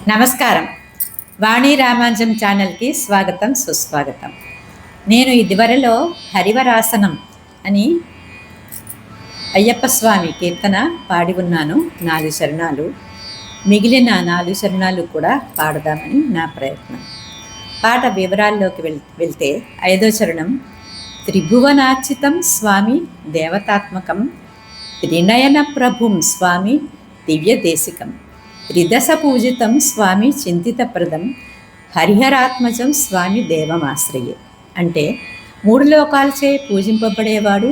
నమస్కారం. వాణి రామాంజం ఛానల్కి స్వాగతం, సుస్వాగతం. నేను ఇదివరలో హరివరాసనం అని అయ్యప్ప స్వామి కీర్తన పాడి ఉన్నాను. 4 చరణాలు. మిగిలిన 4 చరణాలు కూడా పాడదామని నా ప్రయత్నం. పాట వివరాల్లోకి వెళ్తే 5వ చరణం త్రిభువనార్చితం స్వామి దేవతాత్మకం త్రినయన ప్రభుం స్వామి దివ్యదేశికం త్రిదశ పూజితం స్వామి చింతితప్రదం హరిహరాత్మజం స్వామి దేవమాశ్రయే. అంటే 3 లోకాలచే పూజింపబడేవాడు,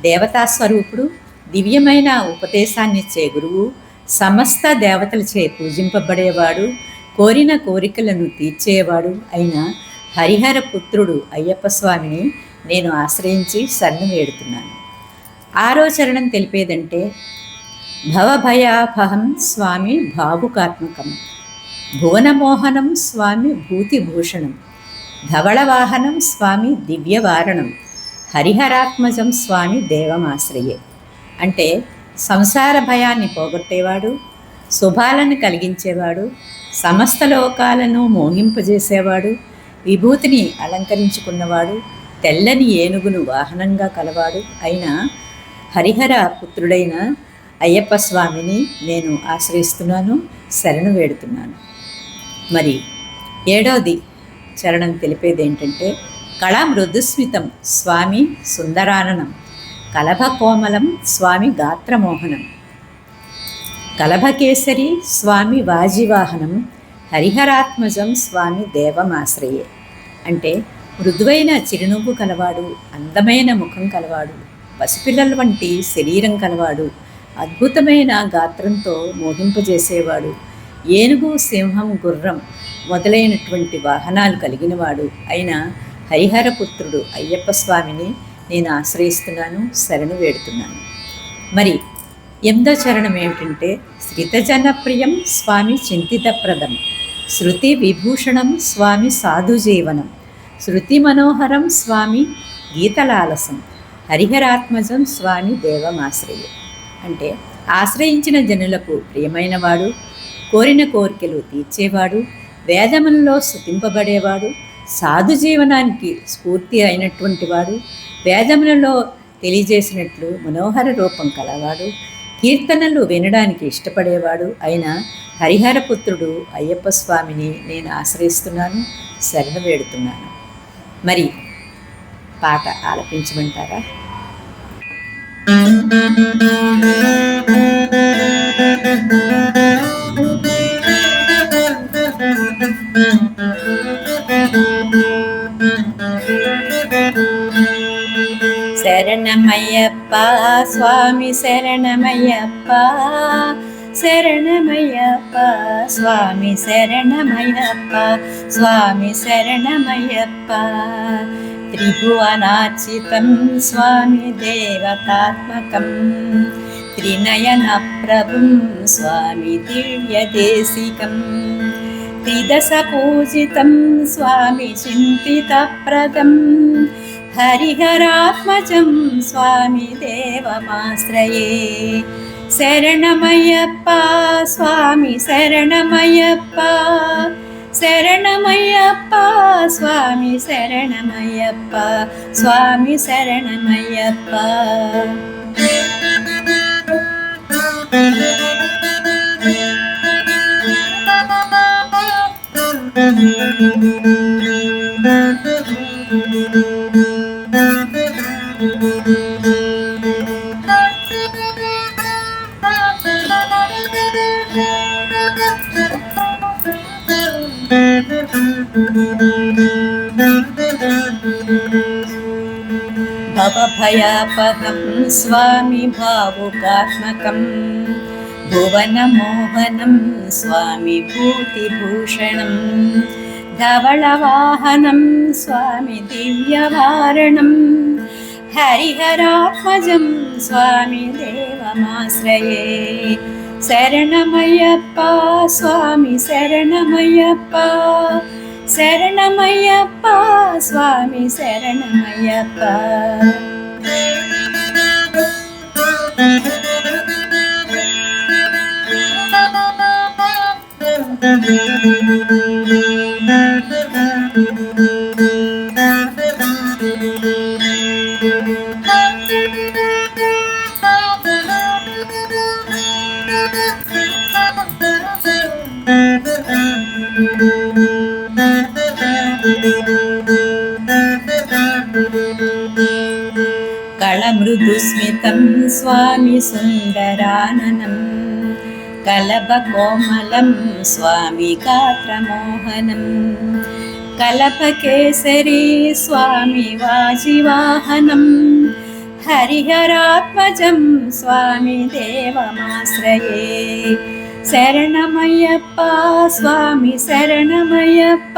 దేవతాస్వరూపుడు, దివ్యమైన ఉపదేశాన్నిచ్చే గురువు, సమస్త దేవతలచే పూజింపబడేవాడు, కోరిన కోరికలను తీర్చేవాడు అయిన హరిహర పుత్రుడు అయ్యప్ప స్వామిని నేను ఆశ్రయించి శరణు వేడుతున్నాను. 6వ చరణం తెలిపేదంటే భవభయాపహం స్వామి భావుకాత్మకం భువనమోహనం స్వామి భూతిభూషణం ధవళవాహనం స్వామి దివ్యవారణం హరిహరాత్మజం స్వామి దేవమాశ్రయే. అంటే సంసార భయాన్ని పోగొట్టేవాడు, శుభాలను కలిగించేవాడు, సమస్త లోకాలను మోహింపజేసేవాడు, విభూతిని అలంకరించుకున్నవాడు, తెల్లని ఏనుగును వాహనంగా కలవాడు అయిన హరిహర పుత్రుడైన అయ్యప్ప స్వామిని నేను ఆశ్రయిస్తున్నాను, శరణు వేడుతున్నాను. మరి 7వది చరణం తెలిపేది ఏంటంటే కళా మృదుస్మితం స్వామి సుందరాననం కలభ కోమలం స్వామి గాత్రమోహనం కలభకేసరి స్వామి వాజివాహనం హరిహరాత్మజం స్వామి దేవమాశ్రయే. అంటే మృదువైన చిరునవ్వు కలవాడు, అందమైన ముఖం కలవాడు, పసిపిల్లల వంటి శరీరం కలవాడు, అద్భుతమైన గాత్రంతో మోహింపజేసేవాడు, ఏనుగు, సింహం, గుర్రం మొదలైనటువంటి వాహనాలు కలిగినవాడు అయిన హరిహర పుత్రుడు అయ్యప్ప స్వామిని నేను ఆశ్రయిస్తున్నాను, శరణు వేడుతున్నాను. మరి 8వ చరణం ఏమిటంటే శ్రితజనప్రియం స్వామి చింతితప్రదం శృతి విభూషణం స్వామి సాధుజీవనం శృతి మనోహరం స్వామి గీతలాలసం హరిహరాత్మజం స్వామి దేవమాశ్రయే. అంటే ఆశ్రయించిన జనులకు ప్రియమైనవాడు, కోరిన కోరికలు తీర్చేవాడు, వేదములలో స్తుతింపబడేవాడు, సాధు జీవనానికి స్ఫూర్తి అయినటువంటి వాడు, వేదములలో తెలియజేసినట్లు మనోహర రూపం కలవాడు, కీర్తనలు వినడానికి ఇష్టపడేవాడు అయిన హరిహర పుత్రుడు అయ్యప్ప స్వామిని నేను ఆశ్రయిస్తున్నాను, శరణు వేడుతున్నాను. మరి పాట ఆలపించమంటారా? శరణమయ్యప్ప స్వామి శరణమయ్యప్ప శరణమయ్యప్ప స్వామి శరణమయ్యప్ప స్వామి శరణమయ్యప్ప త్రిభువనార్చితం స్వామి దేవతాత్మకం త్రినయన ప్రభుం స్వామి దివ్యదేశికం త్రిదశ పూజితం స్వామి చింతితప్రదం హరిహరాత్మజం స్వామి దేవమాశ్రయే. శరణమయ్యప్ప స్వామి శరణమయ్యప్ప శరణమయ్యప్ప స్వామి శరణమయ్యప్ప స్వామి శరణమయ్యప్ప. భవభయాపహం స్వామి భావుకాత్మకం భువనమోహనం స్వామి భూతిభూషణం ధవళవాహనం స్వామి దివ్యవారణం హరిహరాత్మజం స్వామి దేవమాశ్రయే. శరణమయ్యప్ప స్వామి శరణమయ్యప్ప శరణమయ్యప్ప స్వామి శరణమయ్యప్ప. కళమృదుస్మితం స్వామి సుందరాననం కలపకోమలం స్వామి గాత్రమోహనం కలపకేసరీ స్వామి వాజివాహనం హరిహరాత్మజం స్వామి దేవమాశ్రయే శరణమయ్యప్ప స్వామి శరణమయ్యప్ప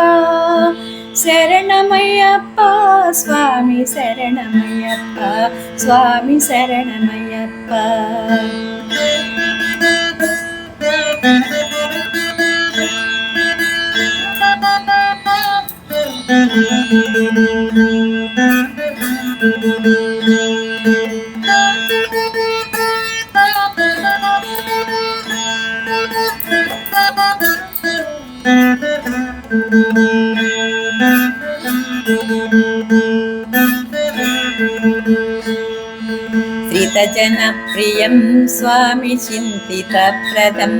శరణమయ్యప్ప స్వామి శరణమయ్యప్ప స్వామి శరణమయ్యప్ప శ్రితజనప్రియం స్వామి చింతితప్రదం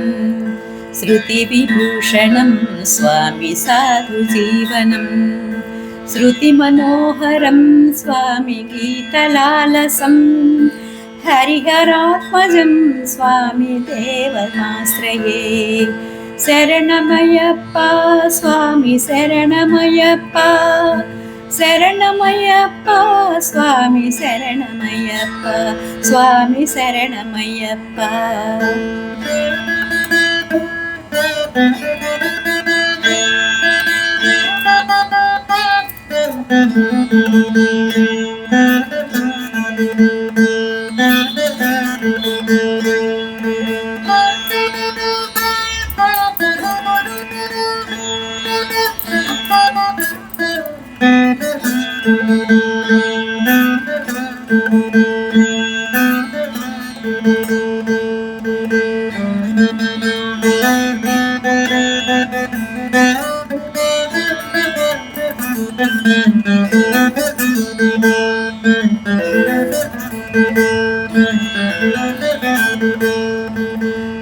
శృతివిభూషణం స్వామి సాధుజీవనం శృతిమనోహరం స్వామి గీతలాలసం హరిహరాత్మజం స్వామి దేవమాశ్రయే శరణమయ్యప్ప స్వామి శరణమయ్యప్ప శరణమయ్యప్ప స్వామి శరణమయ్యప్ప స్వామి శరణమయ్యప్ప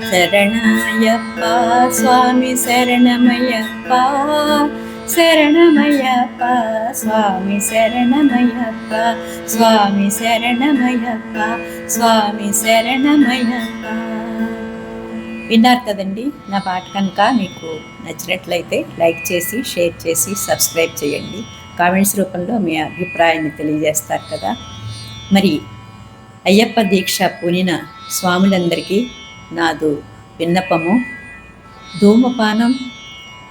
శరణమయ్యప్ప స్వామి శరణమయ్యప్ప శరణమయ్యప్ప స్వామి శరణమయ్యప్ప స్వామి శరణమయ్యప్ప స్వామి శరణమయ్యప్ప. విన్నారు కదండి. నా పాట కనుక మీకు నచ్చినట్లయితే లైక్ చేసి షేర్ చేసి సబ్స్క్రైబ్ చేయండి. కామెంట్స్ రూపంలో మీ అభిప్రాయాన్ని తెలియజేస్తారు కదా. మరి అయ్యప్ప దీక్ష పూనిన స్వాములందరికీ నాదు విన్నపము, ధూమపానం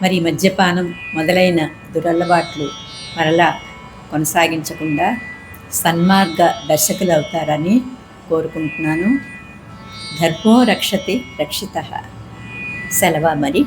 మరి మద్యపానం మొదలైన దురలవాట్లు మరలా కొనసాగించకుండా సన్మార్గ దర్శకులు అవుతారని కోరుకుంటున్నాను. ధర్మో రక్షతి రక్షితః. సెలవా మరి.